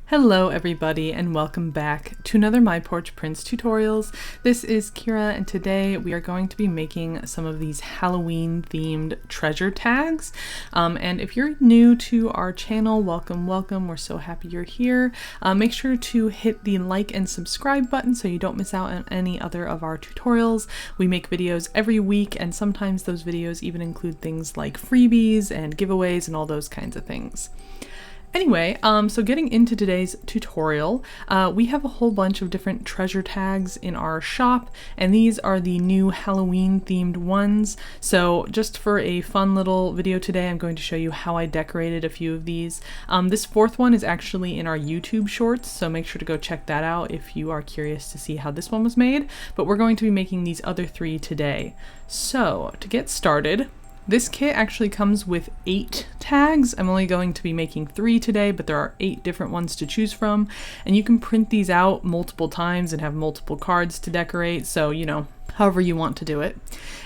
Hello everybody and welcome back to another My Porch Prints tutorials. This is Kyra and today we are going to be making some of these Halloween themed treasure tags. And if you're new to our channel, welcome. We're so happy you're here. Make sure to hit the like and subscribe button so you don't miss out on any other of our tutorials. We make videos every week and sometimes those videos even include things like freebies and giveaways and all those kinds of things. Anyway, so getting into today's tutorial, we have a whole bunch of different treasure tags in our shop, and these are the new Halloween themed ones. So just for a fun little video today, I'm going to show you how I decorated a few of these. This fourth one is actually in our YouTube shorts, so make sure to go check that out if you are curious to see how this one was made, but we're going to be making these other three today. So to get started, this kit actually comes with 8 tags. I'm only going to be making 3 today, but there are 8 different ones to choose from. And you can print these out multiple times and have multiple cards to decorate. So, you know, however you want to do it.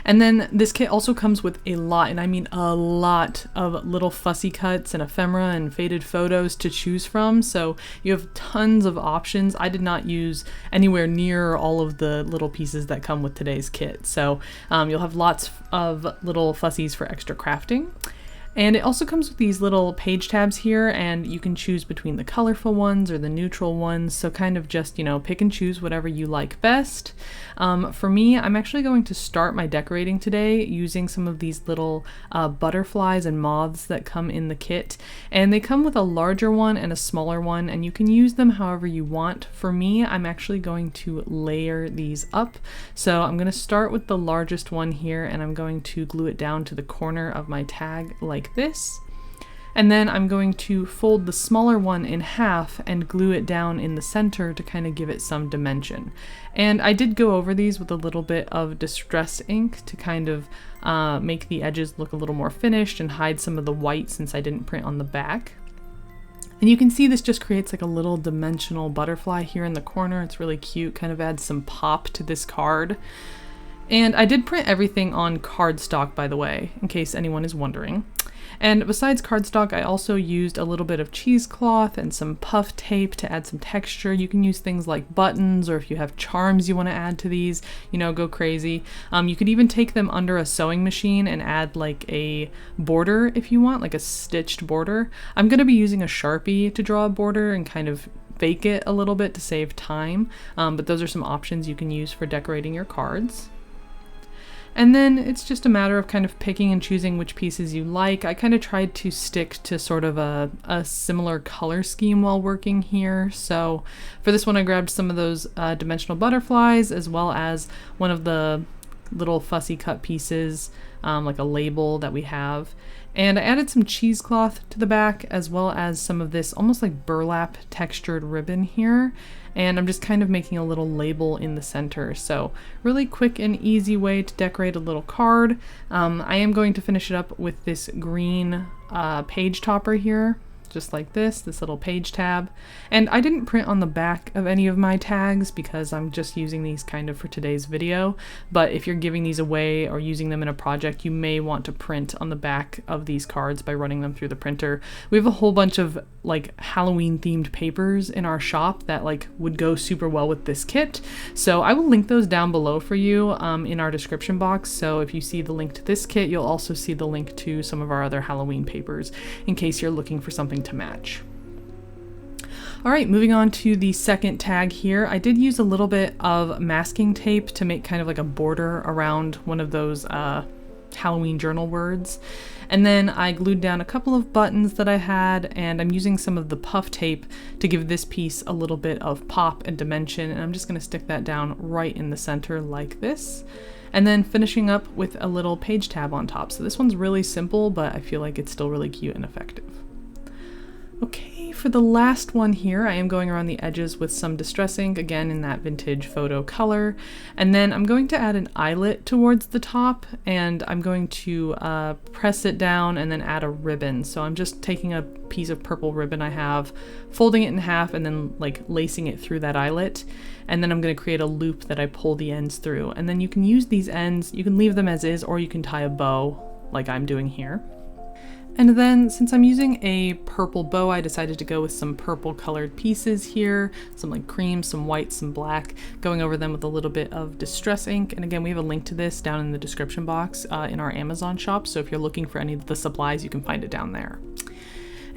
And then this kit also comes with a lot, and I mean a lot, of little fussy cuts and ephemera and faded photos to choose from. So you have tons of options. I did not use anywhere near all of the little pieces that come with today's kit. So you'll have lots of little fussies for extra crafting. And it also comes with these little page tabs here, and you can choose between the colorful ones or the neutral ones, so kind of just, you know, pick and choose whatever you like best. For me, I'm actually going to start my decorating today using some of these little butterflies and moths that come in the kit, and they come with a larger one and a smaller one, and you can use them however you want. For me, I'm actually going to layer these up, so I'm going to start with the largest one here, and I'm going to glue it down to the corner of my tag like this, and then I'm going to fold the smaller one in half and glue it down in the center to kind of give it some dimension. And I did go over these with a little bit of distress ink to kind of make the edges look a little more finished and hide some of the white since I didn't print on the back. And you can see this just creates like a little dimensional butterfly here in the corner. It's really cute, kind of adds some pop to this card. And I did print everything on cardstock, by the way, in case anyone is wondering. And besides cardstock, I also used a little bit of cheesecloth and some puff tape to add some texture. You can use things like buttons, or if you have charms you want to add to these, you know, go crazy. You could even take them under a sewing machine and add like a border if you want, like a stitched border. I'm going to be using a Sharpie to draw a border and kind of fake it a little bit to save time, but those are some options you can use for decorating your cards. And then it's just a matter of kind of picking and choosing which pieces you like. I kind of tried to stick to sort of a similar color scheme while working here. So for this one, I grabbed some of those dimensional butterflies as well as one of the little fussy cut pieces, like a label that we have. And I added some cheesecloth to the back as well as some of this almost like burlap textured ribbon here. And I'm just kind of making a little label in the center. So really quick and easy way to decorate a little card. I am going to finish it up with this green page topper here, just like this little page tab. And I didn't print on the back of any of my tags because I'm just using these kind of for today's video. But if you're giving these away or using them in a project, you may want to print on the back of these cards by running them through the printer. We have a whole bunch of like Halloween themed papers in our shop that like would go super well with this kit. So I will link those down below for you in our description box. So if you see the link to this kit, you'll also see the link to some of our other Halloween papers in case you're looking for something to match. All right, moving on to the second tag here. I did use a little bit of masking tape to make kind of like a border around one of those Halloween journal words. And then I glued down a couple of buttons that I had, and I'm using some of the puff tape to give this piece a little bit of pop and dimension. And I'm just gonna stick that down right in the center like this. And then finishing up with a little page tab on top. So this one's really simple, but I feel like it's still really cute and effective. Okay, for the last one here, I am going around the edges with some distress ink, again in that vintage photo color. And then I'm going to add an eyelet towards the top, and I'm going to press it down and then add a ribbon. So I'm just taking a piece of purple ribbon I have, folding it in half, and then like lacing it through that eyelet. And then I'm going to create a loop that I pull the ends through. And then you can use these ends, you can leave them as is, or you can tie a bow like I'm doing here. And then since I'm using a purple bow, I decided to go with some purple colored pieces here, some like cream, some white, some black, going over them with a little bit of distress ink. And again, we have a link to this down in the description box in our Amazon shop. So if you're looking for any of the supplies, you can find it down there.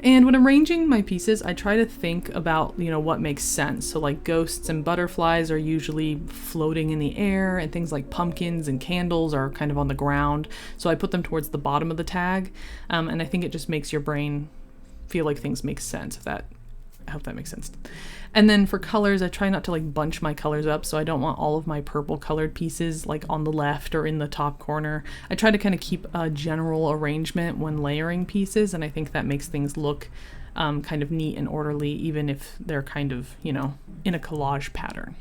And when arranging my pieces, I try to think about, what makes sense. So like ghosts and butterflies are usually floating in the air, and things like pumpkins and candles are kind of on the ground. So I put them towards the bottom of the tag. And I think it just makes your brain feel like things make sense, I hope that makes sense. And then for colors, I try not to like bunch my colors up, so I don't want all of my purple colored pieces like on the left or in the top corner. I try to kind of keep a general arrangement when layering pieces, and I think that makes things look kind of neat and orderly, even if they're kind of, in a collage pattern.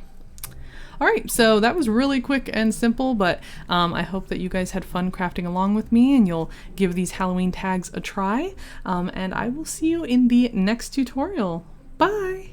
All right, so that was really quick and simple, but I hope that you guys had fun crafting along with me and you'll give these Halloween tags a try. And I will see you in the next tutorial. Bye!